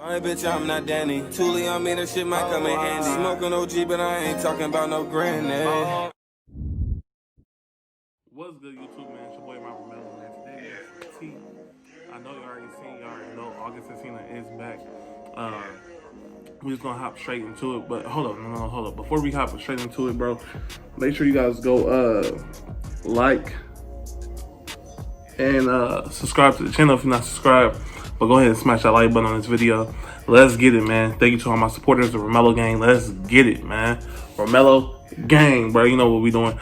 Alright, bitch, I'm not Danny. Thule on me, that shit might come in handy. Smoking OG, but I ain't talking about no granny. What's good, YouTube, man? It's your boy, Robert Mello, man. Today is T. I know you already know August Alsina is back. We're just gonna hop straight into it, but hold up. Before we hop straight into it, bro, make sure you guys go like and subscribe to the channel if you're not subscribed. But go ahead and smash that like button on this video. Let's get it, man. Thank you to all my supporters, the Romello gang. Let's get it, man. Romello gang, bro. You know what we doing.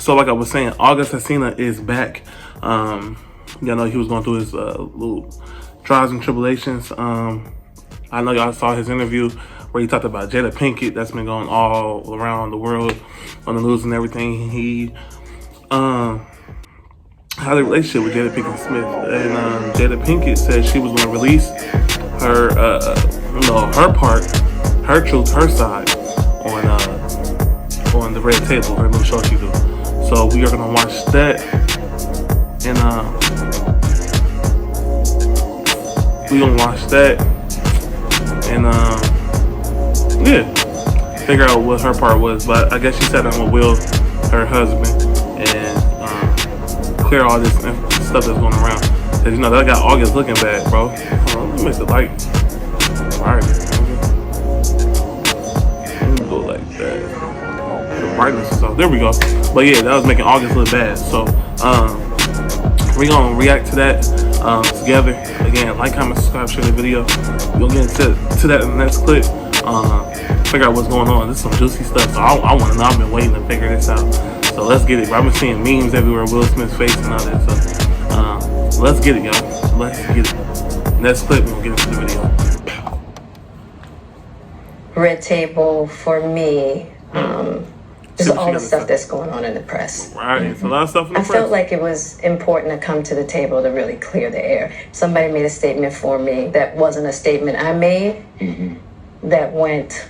So like I was saying, August Alsina is back. You know, he was going through his little trials and tribulations. I know y'all saw his interview where he talked about Jada Pinkett. That's been going all around the world on the news and everything. He had a relationship with Jada Pinkett Smith, and Jada Pinkett said she was going to release her, her part, her truth, her side on the Red Table, her little show she do. So we are gonna watch that, and figure out what her part was. But I guess she sat down with Will, her husband, and clear all this stuff that's going around. Cause you know that got August looking bad, bro. Hold on, let me make the light. Alright, let me go like that. The brightness is off. There we go. But yeah, that was making August look bad. So we're gonna react to that together. Again, like, comment, subscribe, share the video. We'll get into that in the next clip. Figure out what's going on. This is some juicy stuff. So I want to know. I've been waiting to figure this out. So let's get it. I've been seeing memes everywhere, Will Smith's face and all that. So let's get it, y'all. Let's get it. Next clip, we'll get into the video. Red Table for me. There's all the stuff that's going on in the press. Right, it's a lot of stuff in the press. I felt like it was important to come to the table to really clear the air. Somebody made a statement for me that wasn't a statement I made, that went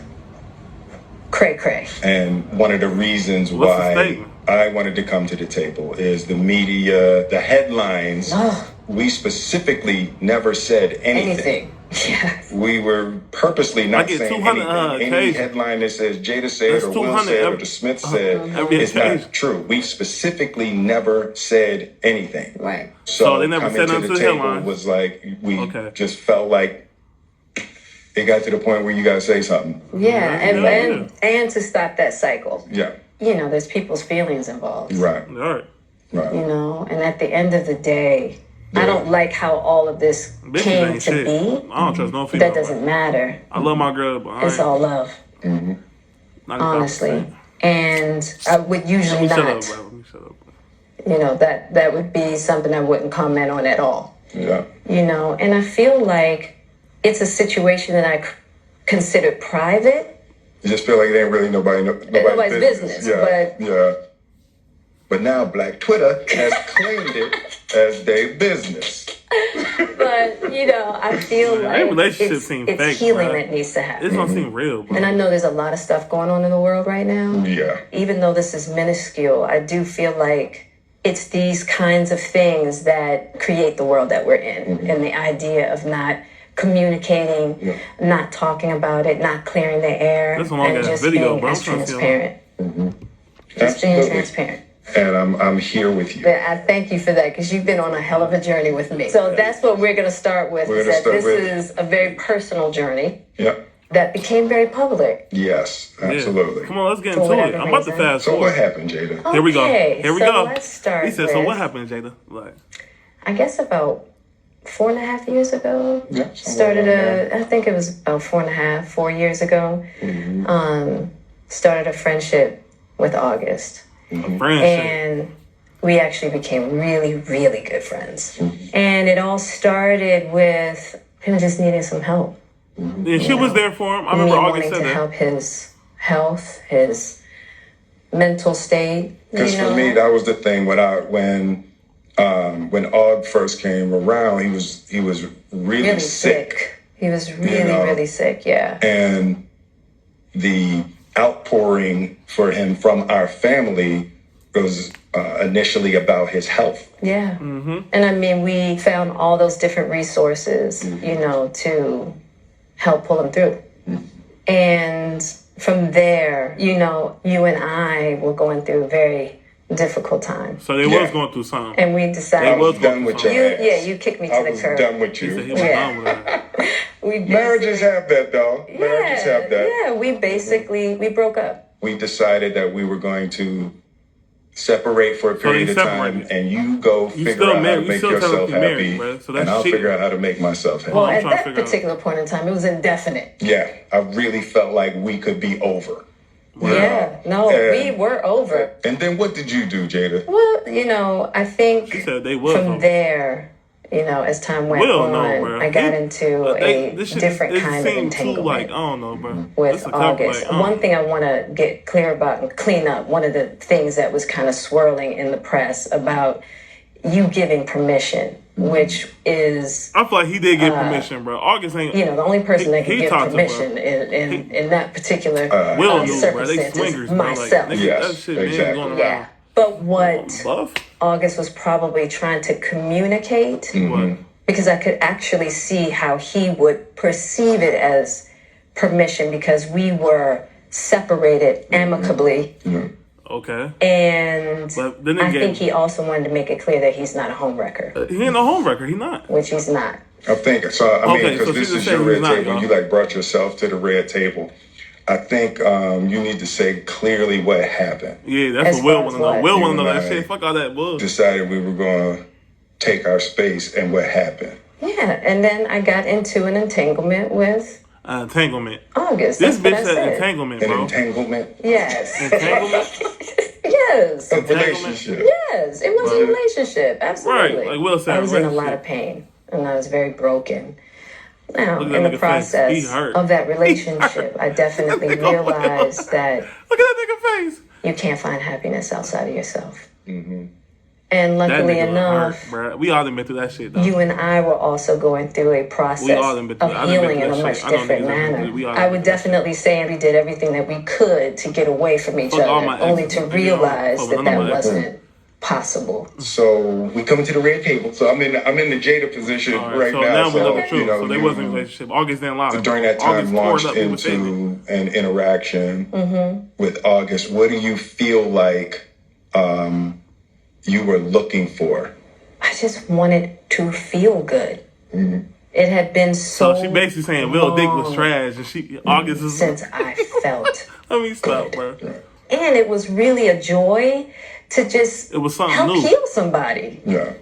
cray-cray. And one of the reasons why I wanted to come to the table is the media, the headlines. We specifically never said anything. Yes. We were purposely not saying anything. Any headline that says Jada said or Will said or the Smith said is not true. We specifically never said anything. Right. So they never coming said to the table was like, we just felt like it got to the point where you got to say something. Yeah, and to stop that cycle. Yeah. You know, there's people's feelings involved. Right. Right. You know, and at the end of the day, I don't like how all of this came to be. I don't trust no female. That doesn't matter. I love my girl, but it's all love. Honestly. And I would usually not. Let me shut up. You know, that would be something I wouldn't comment on at all. Yeah. You know, and I feel like it's a situation that I consider private. You just feel like it ain't really nobody's business. Yeah. But now Black Twitter has claimed it as their business. But, you know, I feel like it's healing that needs to happen. This don't seem real, bro. And I know there's a lot of stuff going on in the world right now. Yeah. Even though this is minuscule, I do feel like it's these kinds of things that create the world that we're in. And the idea of not communicating, not talking about it, not clearing the air, and just being as transparent. Just being transparent. And I'm here with you. But I thank you for that, because you've been on a hell of a journey with me. So that's what we're going to start with. This is a very personal journey. Yep. That became very public. Yes, absolutely. Come on, let's get into it. I'm about to fast forward. So what happened, Jada? Okay, Here we go. Let's start. He said, so what happened, Jada? Like, I guess about 4.5 years ago. Yeah. I think it was about 4 years ago. Started a friendship with August. And we actually became really, really good friends. And it all started with him just needing some help. Yeah, she was there for him. I remember August said that. To help his health, his mental state. Because for me, that was the thing. When Aug first came around, he was really sick. He was really sick. Yeah. And the outpouring for him from our family was initially about his health. Yeah. And I mean, we found all those different resources, you know, to help pull him through. And from there, you know, you and I were going through a very difficult time. So they was going through something. And we decided. I was done with your ass. Yeah, you kicked me to the curb. Done with you. He said he was done with that. Marriages have that, though. Marriages have that. Yeah, we broke up. We decided that we were going to separate for a period of time, and you go figure out how to make yourself happy, and I'll figure out how to make myself happy. Well, at that particular point in time, it was indefinite. Yeah, I really felt like we could be over. Yeah, no, we were over. And then what did you do, Jada? Well, you know, I think from there, you know, as time went on, I got into a different kind of entanglement. Like, I don't know, bro. With August. One thing I want to get clear about and clean up, one of the things that was kind of swirling in the press about you giving permission, which is... I feel like he did get permission, bro. August ain't... You know, the only person that can give permission in that particular circumstance is myself. Yes, that shit exactly. going around. Yeah. But what August was probably trying to communicate, because I could actually see how he would perceive it as permission, because we were separated amicably. Okay. And I think he also wanted to make it clear that he's not a homewrecker. He ain't a homewrecker. He not. Which he's not. I think so. I mean, because this is your red table. You like brought yourself to the red table. I think you need to say clearly what happened. Yeah, that's what Will want to know. Will want to know that shit. Fuck all that bull. Decided we were going to take our space, and what happened. Yeah, and then I got into an entanglement with... entanglement. August. This bitch said entanglement, bro. An entanglement? Yes. Entanglement? Yes. A relationship? Yes, it was a relationship. Absolutely. Right, like Will said, I was in a lot of pain, and I was very broken. Now, in the process of that relationship, I definitely realized that... Look at that nigga face! You can't find happiness outside of yourself. And luckily enough, we all done been through that shit, though. You and I were also going through a process of healing in a much different manner. I would definitely say we did everything that we could to get away from each other, only to realize that wasn't possible. So we come to the red table. So I'm in the Jada position right now. So we know the truth. So they wasn't in a relationship. August didn't lie. So during that time, launched into an interaction with August. What do you feel like you were looking for? I just wanted to feel good. It had been so she basically saying Will Dick was trash, and August is... Since I felt Let me stop, bro. And it was really a joy to just help heal somebody. Yeah.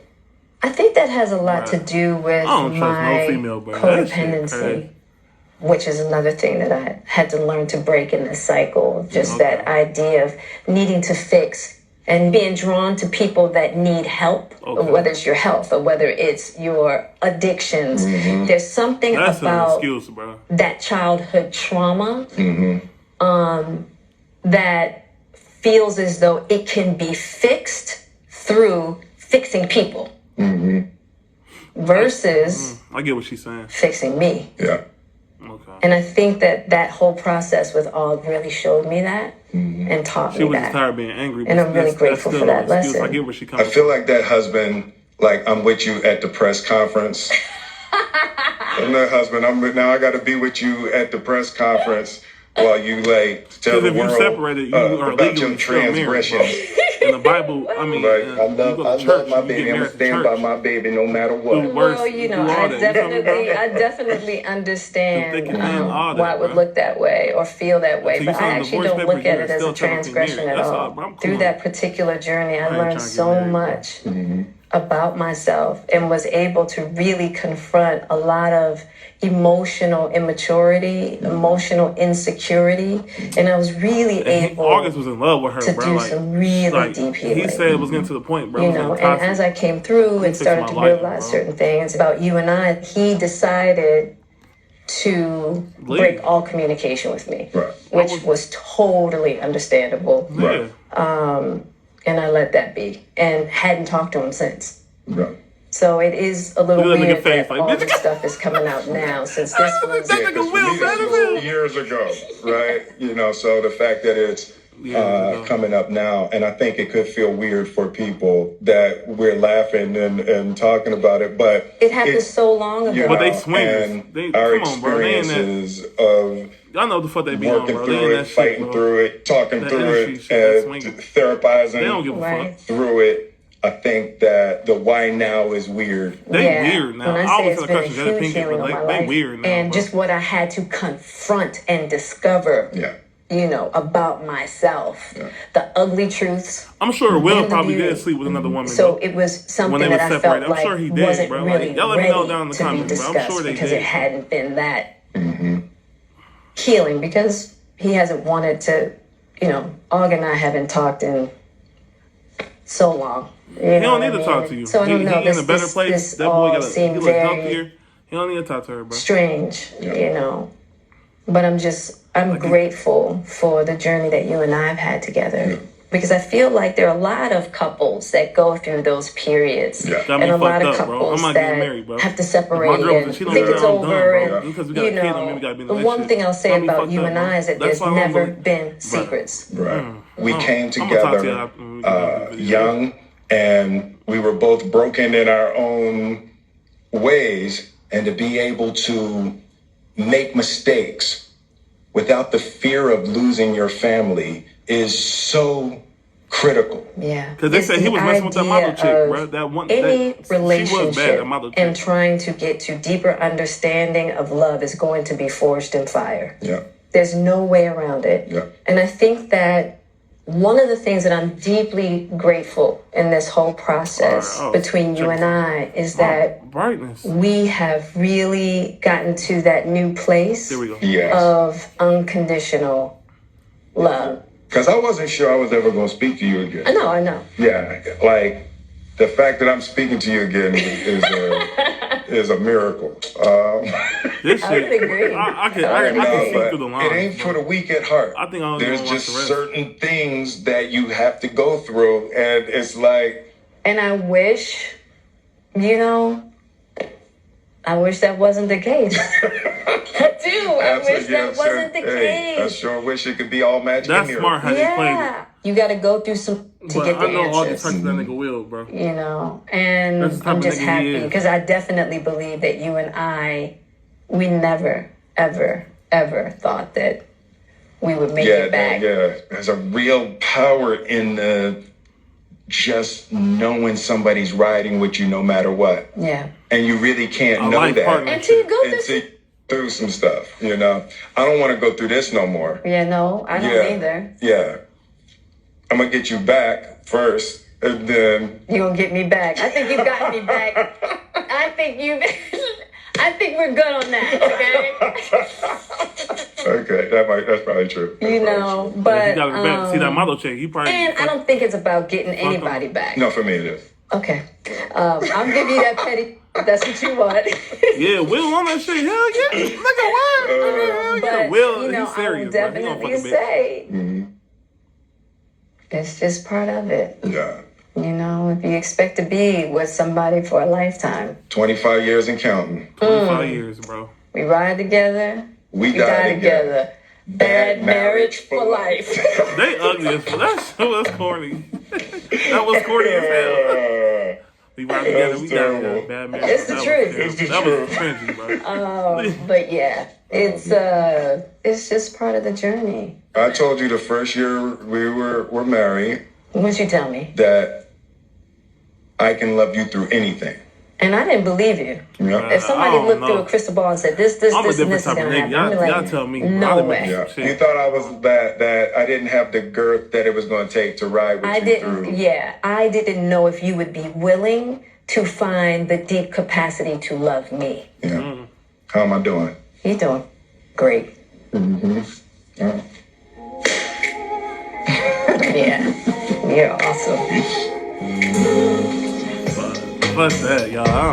I think that has a lot to do with my codependency, which is another thing that I had to learn to break in this cycle. Just that idea of needing to fix and being drawn to people that need help, whether it's your health or whether it's your addictions. There's something about that childhood trauma that feels as though it can be fixed through fixing people versus I get what she's saying. Fixing me. Yeah. Okay. And I think that whole process with Og really showed me that and taught me that. She was just tired of being angry. And I'm really grateful for that lesson. I get where she comes from. I feel like that husband, like I'm with you at the press conference. I'm that husband. Now I got to be with you at the press conference while you like tell the world about your transgressions. In the Bible, I mean, I love my baby. I'm gonna stand by my baby no matter what. Well, you know, I definitely understand why it would look that way or feel that way, but I actually don't look at it as a transgression at all. Through that particular journey, I learned so much about myself and was able to really confront a lot of emotional immaturity, emotional insecurity, and I was really able August was in love with her, to do some really deep healing. He said it was getting to the point, bro. You know, and as I came through and started to realize certain things about you and I, he decided to break all communication with me, which was totally understandable. Right. And I let that be and hadn't talked to him since. Right. So it is a little weird that all this stuff is coming out now, since this was years ago, right? You know, so the fact that it's coming up now, and I think it could feel weird for people that we're laughing and talking about it, but it happened so long ago. But they swingers. Our experiences of y'all know the fuck they be working on, bro. through it, fighting through it, talking through it, and therapizing they don't give a fuck through it. I think that the why now is weird. They weird now. When I I say always it's feel been a like huge healing of my they life, weird now, and bro. just what I had to confront and discover. You know, about myself, the ugly truths. I'm sure Will probably did sleep with another woman. So it was something that I felt like I'm sure he did, wasn't bro. really Like, y'all let me know ready down in the to be comments, bro. I'm discussed sure they because did. it hadn't been that healing. Because he hasn't wanted to, you know, Og and I haven't talked in so long. He don't need to talk to you. So I don't know. He in a better place. That boy he look healthier. He don't need to talk to her, bro. Strange, you know. But I'm grateful for the journey that you and I have had together. Because I feel like there are a lot of couples that go through those periods. And a lot of couples that have to separate and think it's over. And, you know, the one thing I'll say about you and I is that there's never been secrets. We came together young, and we were both broken in our own ways. And to be able to make mistakes without the fear of losing your family is so critical. Because they said he was messing with that model chick, bro. That one, any relationship she was bad, that model chick. And trying to get to deeper understanding of love is going to be forged in fire. There's no way around it. And I think that one of the things that I'm deeply grateful in this whole process between you and I is that we have really gotten to that new place of unconditional love. Because I wasn't sure I was ever going to speak to you again. I know. Yeah, like the fact that I'm speaking to you again is a miracle. This shit, I would agree. I can see through the line. It ain't for the weak at heart. I think there's just certain things that you have to go through, and it's like. And I wish, you know, I wish that wasn't the case. I do. I wish that wasn't the case. I sure wish it could be all magic. That's smart how they played it. You got to go through some to get the answers. I know all the tricks that nigga will, bro. You know, and I'm just happy because I definitely believe that you and I, we never, ever, ever thought that we would make it back. There's a real power in the just knowing somebody's riding with you no matter what. And you really can't know that until you go through some stuff, you know. I don't want to go through this no more. No, I don't either. I'm going to get you back first, and then... You're going to get me back. I think you got me back. I think we're good on that, okay? Okay, that's probably true. You know, but... You gotta see that model chick. He probably... And I don't think it's about getting anybody back. No, for me it is. Okay. I'll give you that petty... That's what you want. Will on that shit. Hell yeah. Nigga, what? But, Will, you know, he's serious, I would definitely say... It's just part of it. You know, if you expect to be with somebody for a lifetime. 25 years and counting. 25 years, bro. We ride together. We die together. Bad marriage for life. They ugly as fuck. That shit was corny. That was corny as hell. We ride together, we die together. Bad marriage. It's the truth. That was cringy, bro. But yeah, it's just part of the journey. I told you the first year we were married. What'd you tell me? That I can love you through anything. And I didn't believe you. If somebody looked through a crystal ball and said, this, and this is going to happen, y'all tell me. No way. You thought I was that I didn't have the girth that it was going to take to ride with you through. I didn't know if you would be willing to find the deep capacity to love me. How am I doing? You're doing great. You're awesome. What's that, y'all?